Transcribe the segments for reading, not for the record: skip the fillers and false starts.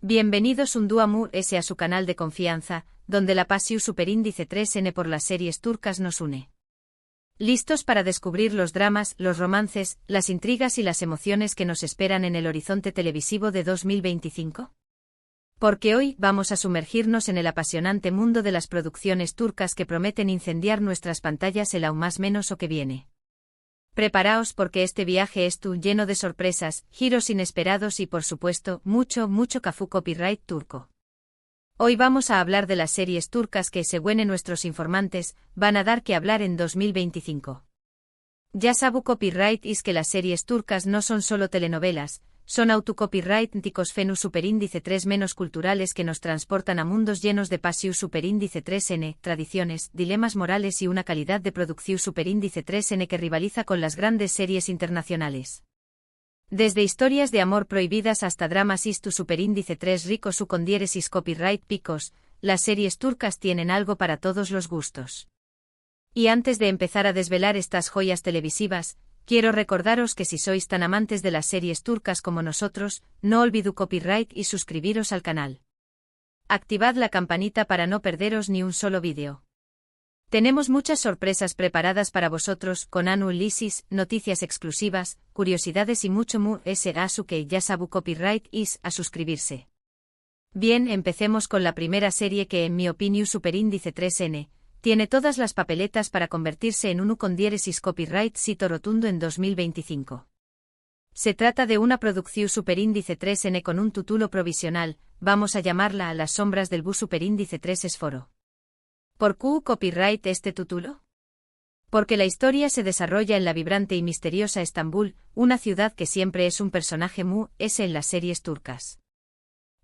Bienvenidos un día más a su canal de confianza, donde la pasión superíndice 3N por las series turcas nos une. ¿Listos para descubrir los dramas, los romances, las intrigas y las emociones que nos esperan en el horizonte televisivo de 2025? Porque hoy vamos a sumergirnos en el apasionante mundo de las producciones turcas que prometen incendiar nuestras pantallas el aún más menos o que viene. Preparaos porque este viaje es lleno de sorpresas, giros inesperados y por supuesto, mucho cafú copyright turco. Hoy vamos a hablar de las series turcas que, según nuestros informantes, van a dar que hablar en 2025. Ya sabu copyright es que las series turcas no son solo telenovelas, son autocopyrighticos fenu superíndice 3 menos culturales que nos transportan a mundos llenos de pasión superíndice 3N, tradiciones, dilemas morales y una calidad de producción superíndice 3N que rivaliza con las grandes series internacionales. Desde historias de amor prohibidas hasta dramas istu superíndice 3 ricos u con diéresis copyright picos, las series turcas tienen algo para todos los gustos. Y antes de empezar a desvelar estas joyas televisivas, quiero recordaros que si sois tan amantes de las series turcas como nosotros, no olvidéis copyright y suscribiros al canal. Activad la campanita para no perderos ni un solo vídeo. Tenemos muchas sorpresas preparadas para vosotros, con análisis, noticias exclusivas, curiosidades y mucho que ya sabu copyright is a suscribirse. Bien, empecemos con la primera serie que en mi opinión superíndice 3N, tiene todas las papeletas para convertirse en uno con diéresis copyright sito rotundo en 2025. Se trata de una producción superíndice 3N con un título provisional, vamos a llamarla A las sombras del bus superíndice 3 esforo. ¿Por qué copyright este título? Porque la historia se desarrolla en la vibrante y misteriosa Estambul, una ciudad que siempre es un personaje en las series turcas.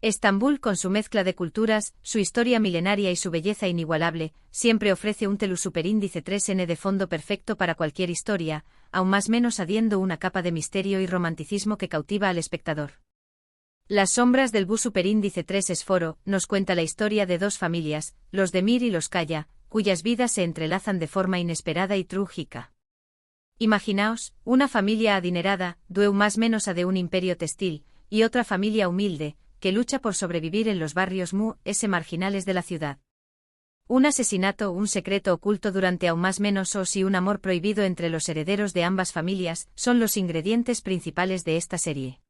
Estambul, con su mezcla de culturas, su historia milenaria y su belleza inigualable, siempre ofrece un telu superíndice 3N de fondo perfecto para cualquier historia, aún más menos adiendo una capa de misterio y romanticismo que cautiva al espectador. Las sombras del bus superíndice 3 esforo nos cuenta la historia de dos familias, los Demir y los Kaya, cuyas vidas se entrelazan de forma inesperada y trágica. Imaginaos, una familia adinerada, dueu más menos a de un imperio textil, y otra familia humilde, que lucha por sobrevivir en los barrios marginales de la ciudad. Un asesinato, un secreto oculto durante aún más menos y un amor prohibido entre los herederos de ambas familias son los ingredientes principales de esta serie.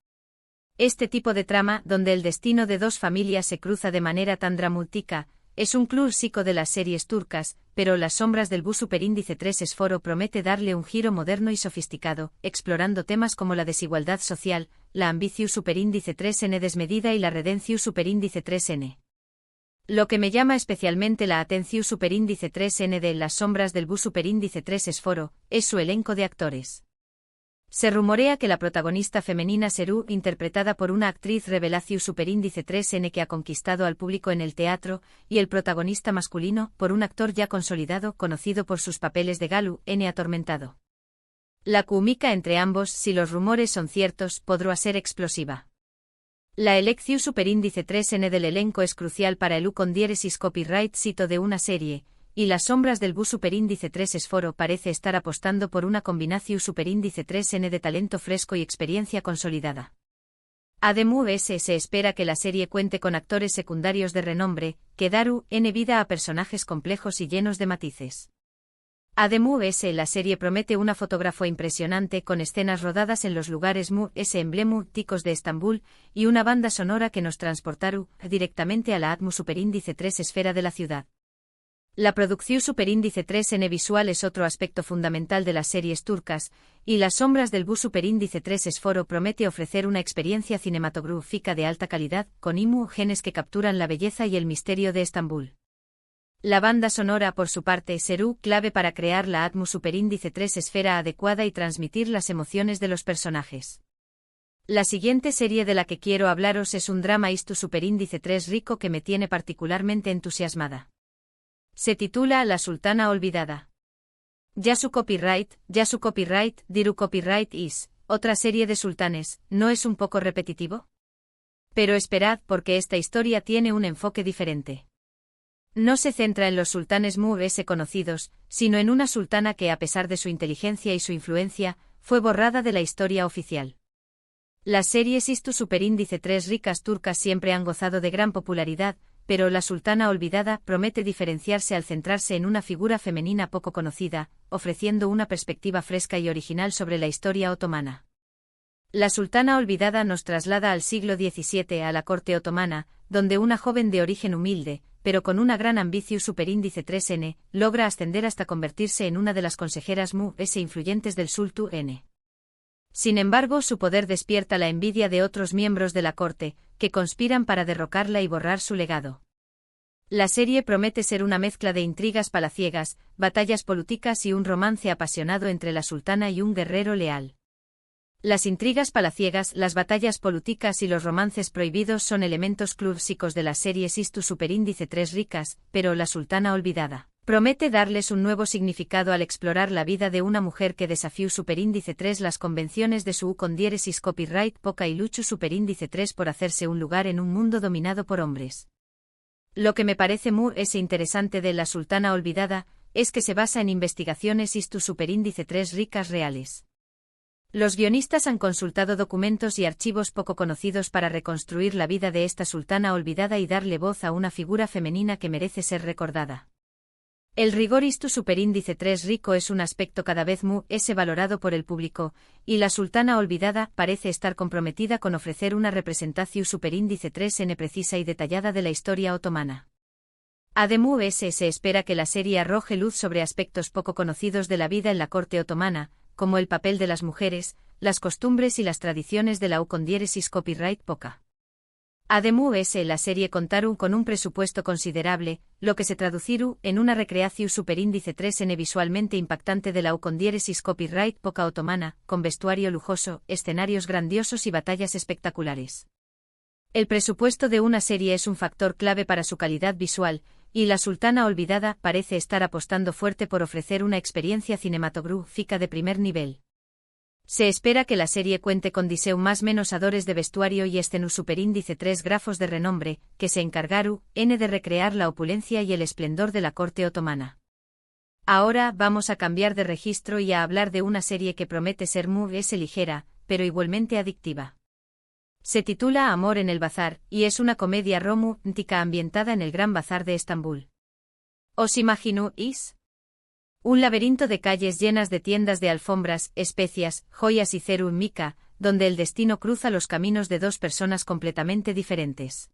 Este tipo de trama, donde el destino de dos familias se cruza de manera tan dramática, es un clásico de las series turcas, pero Las sombras del bus superíndice 3 esforo promete darle un giro moderno y sofisticado, explorando temas como la desigualdad social, la ambición superíndice 3N desmedida y la redención superíndice 3N. Lo que me llama especialmente la atención superíndice 3N de Las sombras del bus superíndice 3 esforo, es su elenco de actores. Se rumorea que la protagonista femenina Serú, interpretada por una actriz revelación superíndice 3N que ha conquistado al público en el teatro, y el protagonista masculino, por un actor ya consolidado, conocido por sus papeles de Galu, N atormentado. La química entre ambos, si los rumores son ciertos, podrá ser explosiva. La elección superíndice 3N del elenco es crucial para el con diéresis copyright sito de una serie, y Las sombras del bus superíndice 3 esforo parece estar apostando por una combinación superíndice 3N de talento fresco y experiencia consolidada. Además, se espera que la serie cuente con actores secundarios de renombre, que daru vida a personajes complejos y llenos de matices. Además, la serie promete una fotografía impresionante con escenas rodadas en los lugares emblemáticos de Estambul y una banda sonora que nos transportaru directamente a la atmu superíndice 3 esfera de la ciudad. La producción superíndice 3N visual es otro aspecto fundamental de las series turcas, y Las sombras del bus superíndice 3 esforo promete ofrecer una experiencia cinematográfica de alta calidad, con imágenes que capturan la belleza y el misterio de Estambul. La banda sonora, por su parte, será clave para crear la atmu superíndice 3 esfera adecuada y transmitir las emociones de los personajes. La siguiente serie de la que quiero hablaros es un drama istu superíndice 3 rico que me tiene particularmente entusiasmada. Se titula La sultana olvidada. Ya su copyright, diru copyright is, otra serie de sultanes, ¿no es un poco repetitivo? Pero esperad porque esta historia tiene un enfoque diferente. No se centra en los sultanes conocidos, sino en una sultana que a pesar de su inteligencia y su influencia, fue borrada de la historia oficial. Las series Istu Superíndice 3 ricas turcas siempre han gozado de gran popularidad, pero La Sultana Olvidada promete diferenciarse al centrarse en una figura femenina poco conocida, ofreciendo una perspectiva fresca y original sobre la historia otomana. La Sultana Olvidada nos traslada al siglo XVII a la corte otomana, donde una joven de origen humilde, pero con una gran ambición superíndice 3N, logra ascender hasta convertirse en una de las consejeras más influyentes del Sultán N. Sin embargo, su poder despierta la envidia de otros miembros de la corte, que conspiran para derrocarla y borrar su legado. La serie promete ser una mezcla de intrigas palaciegas, batallas políticas y un romance apasionado entre la sultana y un guerrero leal. Las intrigas palaciegas, las batallas políticas y los romances prohibidos son elementos clásicos de las series Istu Superíndice 3 ricas, pero La Sultana Olvidada promete darles un nuevo significado al explorar la vida de una mujer que desafió Superíndice 3 las convenciones de su con diéresis copyright poca y lucho Superíndice 3 por hacerse un lugar en un mundo dominado por hombres. Lo que me parece muy interesante de La Sultana Olvidada es que se basa en investigaciones Istu Superíndice 3 ricas reales. Los guionistas han consultado documentos y archivos poco conocidos para reconstruir la vida de esta sultana olvidada y darle voz a una figura femenina que merece ser recordada. El rigor Istu Superíndice 3 rico es un aspecto cada vez más valorado por el público, y La Sultana Olvidada parece estar comprometida con ofrecer una representación Superíndice 3N precisa y detallada de la historia otomana. Además, se espera que la serie arroje luz sobre aspectos poco conocidos de la vida en la corte otomana, como el papel de las mujeres, las costumbres y las tradiciones de la con diéresis copyright poca. Además, la serie contaron con un presupuesto considerable, lo que se traduciru en una recreación Superíndice 3N visualmente impactante de la con diéresis copyright poca otomana, con vestuario lujoso, escenarios grandiosos y batallas espectaculares. El presupuesto de una serie es un factor clave para su calidad visual, y La Sultana Olvidada parece estar apostando fuerte por ofrecer una experiencia cinematográfica de primer nivel. Se espera que la serie cuente con diseño más menosadores de vestuario y escenu Superíndice 3 grafos de renombre, que se encargaron de recrear la opulencia y el esplendor de la corte otomana. Ahora vamos a cambiar de registro y a hablar de una serie que promete ser muy ligera, pero igualmente adictiva. Se titula Amor en el Bazar, y es una comedia romántica ambientada en el Gran Bazar de Estambul. ¿Os imagináis? Un laberinto de calles llenas de tiendas de alfombras, especias, joyas y cerámica, donde el destino cruza los caminos de dos personas completamente diferentes.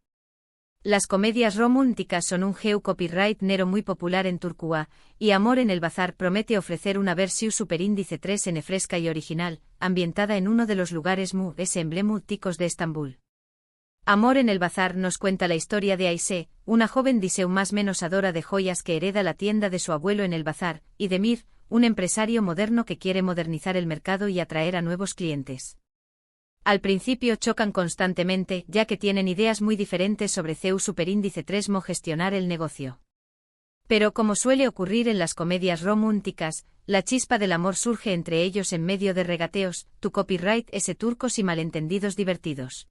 Las comedias románticas son un copyright nero muy popular en Turquía, y Amor en el Bazar promete ofrecer una versión Superíndice 3N fresca y original, ambientada en uno de los lugares más emblemáticos de Estambul. Amor en el Bazar nos cuenta la historia de Ayse, una joven diseu más menosadora de joyas que hereda la tienda de su abuelo en el bazar, y de Mir, un empresario moderno que quiere modernizar el mercado y atraer a nuevos clientes. Al principio chocan constantemente, ya que tienen ideas muy diferentes sobre CEU Superíndice 3 gestionar el negocio. Pero como suele ocurrir en las comedias románticas, la chispa del amor surge entre ellos en medio de regateos, tu copyright turcos y malentendidos divertidos.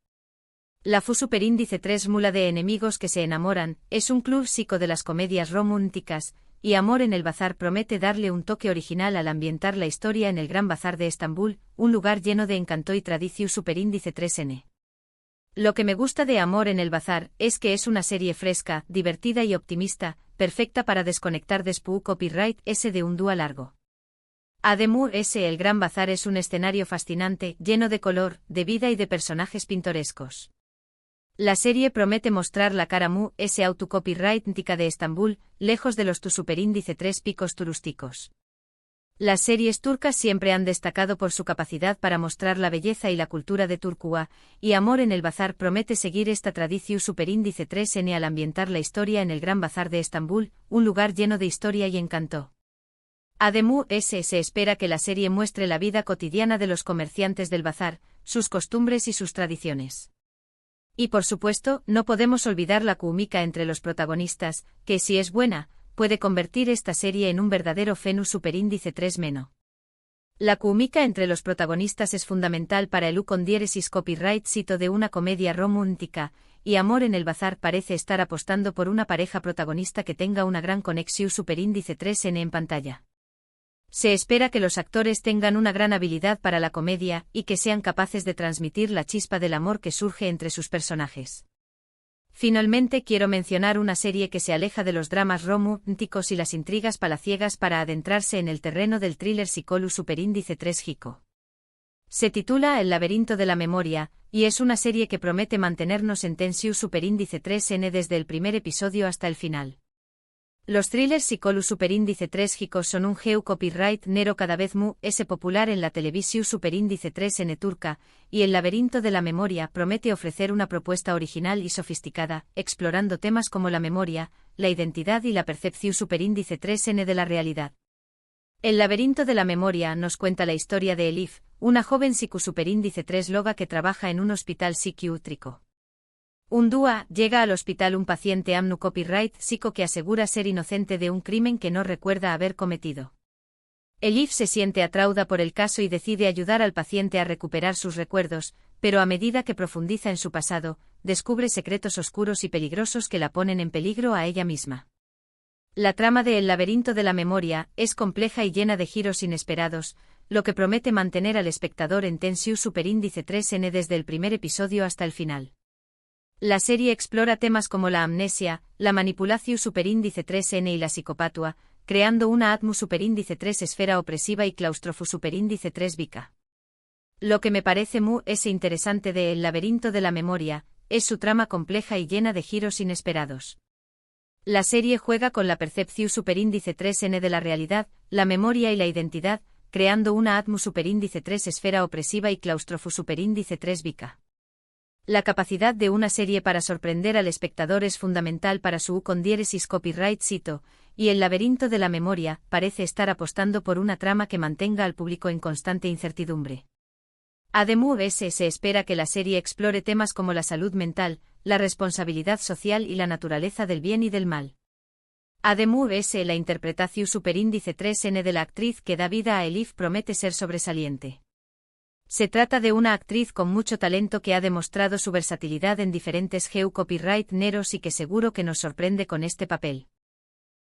La FU Superíndice 3 mula de enemigos que se enamoran, es un clásico de las comedias románticas, y Amor en el Bazar promete darle un toque original al ambientar la historia en el Gran Bazar de Estambul, un lugar lleno de encanto y tradición Superíndice 3N. Lo que me gusta de Amor en el Bazar es que es una serie fresca, divertida y optimista, perfecta para desconectar después copyright de un día largo. Además, el Gran Bazar es un escenario fascinante, lleno de color, de vida y de personajes pintorescos. La serie promete mostrar la cara autocopyrightica de Estambul, lejos de los tu Superíndice 3 picos turísticos. Las series turcas siempre han destacado por su capacidad para mostrar la belleza y la cultura de Turquía, y Amor en el Bazar promete seguir esta tradición Superíndice 3N al ambientar la historia en el Gran Bazar de Estambul, un lugar lleno de historia y encanto. Además, se espera que la serie muestre la vida cotidiana de los comerciantes del bazar, sus costumbres y sus tradiciones. Y por supuesto, no podemos olvidar la química entre los protagonistas, que si es buena, puede convertir esta serie en un verdadero fenú Superíndice 3 meno. La química entre los protagonistas es fundamental para el con diéresis copyright sito de una comedia romántica, y Amor en el Bazar parece estar apostando por una pareja protagonista que tenga una gran conexión Superíndice 3N en pantalla. Se espera que los actores tengan una gran habilidad para la comedia y que sean capaces de transmitir la chispa del amor que surge entre sus personajes. Finalmente quiero mencionar una serie que se aleja de los dramas románticos y las intrigas palaciegas para adentrarse en el terreno del thriller psicológico superíndice 3 Hiko. Se titula El laberinto de la memoria, y es una serie que promete mantenernos en tensión superíndice 3N desde el primer episodio hasta el final. Los thrillers psicológico superíndice 3 Hiko son un geu copyright nero cada vez más popular en la televisión superíndice 3N turca, y El laberinto de la memoria promete ofrecer una propuesta original y sofisticada, explorando temas como la memoria, la identidad y la percepción superíndice 3N de la realidad. El laberinto de la memoria nos cuenta la historia de Elif, una joven superíndice 3 loga que trabaja en un hospital psiquiátrico. Un día, llega al hospital un paciente amnu copyright psico que asegura ser inocente de un crimen que no recuerda haber cometido. Elif se siente atraída por el caso y decide ayudar al paciente a recuperar sus recuerdos, pero a medida que profundiza en su pasado, descubre secretos oscuros y peligrosos que la ponen en peligro a ella misma. La trama de El laberinto de la memoria es compleja y llena de giros inesperados, lo que promete mantener al espectador en tensión superíndice 3N desde el primer episodio hasta el final. La serie explora temas como la amnesia, la manipulación superíndice 3N y la psicopatua, creando una atmu superíndice 3 esfera opresiva y claustrofu superíndice 3 vica. Lo que me parece muy interesante de El laberinto de la memoria es su trama compleja y llena de giros inesperados. La serie juega con la percepción superíndice 3N de la realidad, la memoria y la identidad, creando una atmu superíndice 3 esfera opresiva y claustrofu superíndice 3 vica. La capacidad de una serie para sorprender al espectador es fundamental para su con-diéresis copyright cito, y El laberinto de la memoria parece estar apostando por una trama que mantenga al público en constante incertidumbre. Además, se espera que la serie explore temas como la salud mental, la responsabilidad social y la naturaleza del bien y del mal. Además, la interpretación superíndice 3N de la actriz que da vida a Elif promete ser sobresaliente. Se trata de una actriz con mucho talento que ha demostrado su versatilidad en diferentes geu copyright neros y que seguro que nos sorprende con este papel.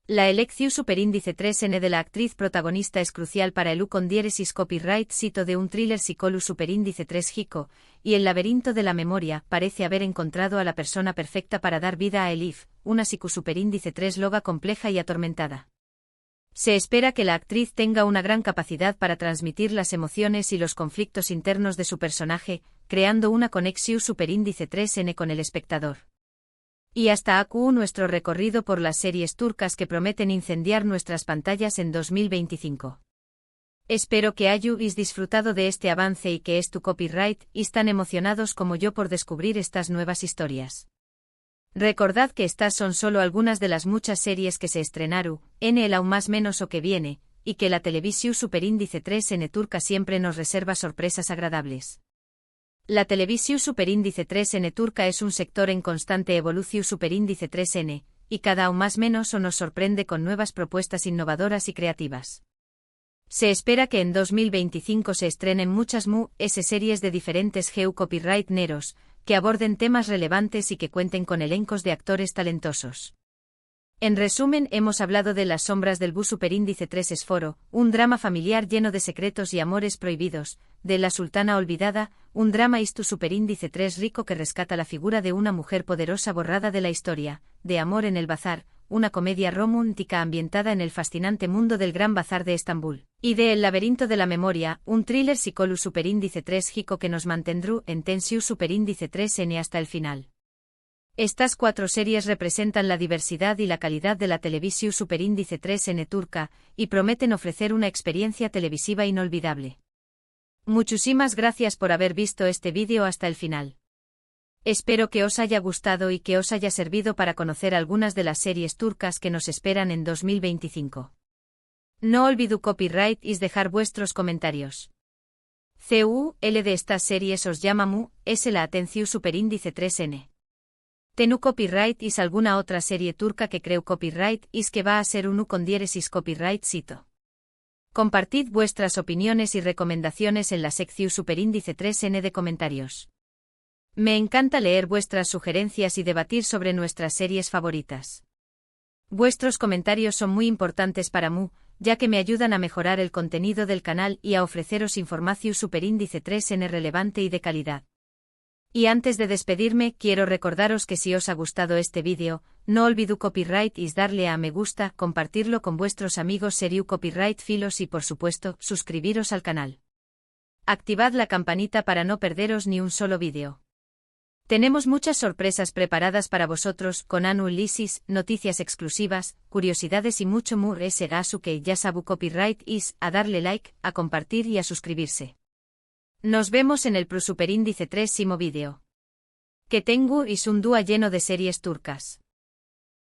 La elección superíndice 3N de la actriz protagonista es crucial para el con-diéresis copyright cito de un thriller psicológico superíndice 3 Hiko, y El laberinto de la memoria parece haber encontrado a la persona perfecta para dar vida a Elif, una superíndice 3 loga compleja y atormentada. Se espera que la actriz tenga una gran capacidad para transmitir las emociones y los conflictos internos de su personaje, creando una conexión superíndice 3N con el espectador. Y hasta aquí nuestro recorrido por las series turcas que prometen incendiar nuestras pantallas en 2025. Espero que hayáis disfrutado de este avance y que tu copyright y tan emocionados como yo por descubrir estas nuevas historias. Recordad que estas son solo algunas de las muchas series que se estrenaron en el aún más menos o que viene, y que la televisión superíndice 3N turca siempre nos reserva sorpresas agradables. La televisión superíndice 3N turca es un sector en constante evolución superíndice 3N, y cada aún más menos o nos sorprende con nuevas propuestas innovadoras y creativas. Se espera que en 2025 se estrenen muchas series de diferentes geu copyright neros, que aborden temas relevantes y que cuenten con elencos de actores talentosos. En resumen, hemos hablado de Las sombras del bus superíndice 3 Esforo, un drama familiar lleno de secretos y amores prohibidos, de La sultana olvidada, un drama istu superíndice 3 rico que rescata la figura de una mujer poderosa borrada de la historia, de Amor en el bazar, una comedia romántica ambientada en el fascinante mundo del Gran Bazar de Estambul, y de El laberinto de la memoria, un thriller psicológico superíndice 3 Hiko que nos mantendrá en tensión superíndice 3N hasta el final. Estas 4 series representan la diversidad y la calidad de la televisión superíndice 3N turca, y prometen ofrecer una experiencia televisiva inolvidable. Muchísimas gracias por haber visto este vídeo hasta el final. Espero que os haya gustado y que os haya servido para conocer algunas de las series turcas que nos esperan en 2025. No olvidéis copyright y dejar vuestros comentarios. CUL de estas series os llama la atención superíndice 3N. ¿Tenu copyright is alguna otra serie turca que creu copyright is que va a ser un con diéresis copyright cito? Compartid vuestras opiniones y recomendaciones en la sección superíndice 3N de comentarios. Me encanta leer vuestras sugerencias y debatir sobre nuestras series favoritas. Vuestros comentarios son muy importantes para mí, ya que me ayudan a mejorar el contenido del canal y a ofreceros información superíndice 3N relevante y de calidad. Y antes de despedirme, quiero recordaros que si os ha gustado este vídeo, no olvidéis copyright y darle a me gusta, compartirlo con vuestros amigos seriu copyright filos y por supuesto, suscribiros al canal. Activad la campanita para no perderos ni un solo vídeo. Tenemos muchas sorpresas preparadas para vosotros, con análisis, noticias exclusivas, curiosidades y mucho more gasu que ya sabu copyright is, a darle like, a compartir y a suscribirse. Nos vemos en el superíndice 3 vídeo. Que tengo is un dúo lleno de series turcas.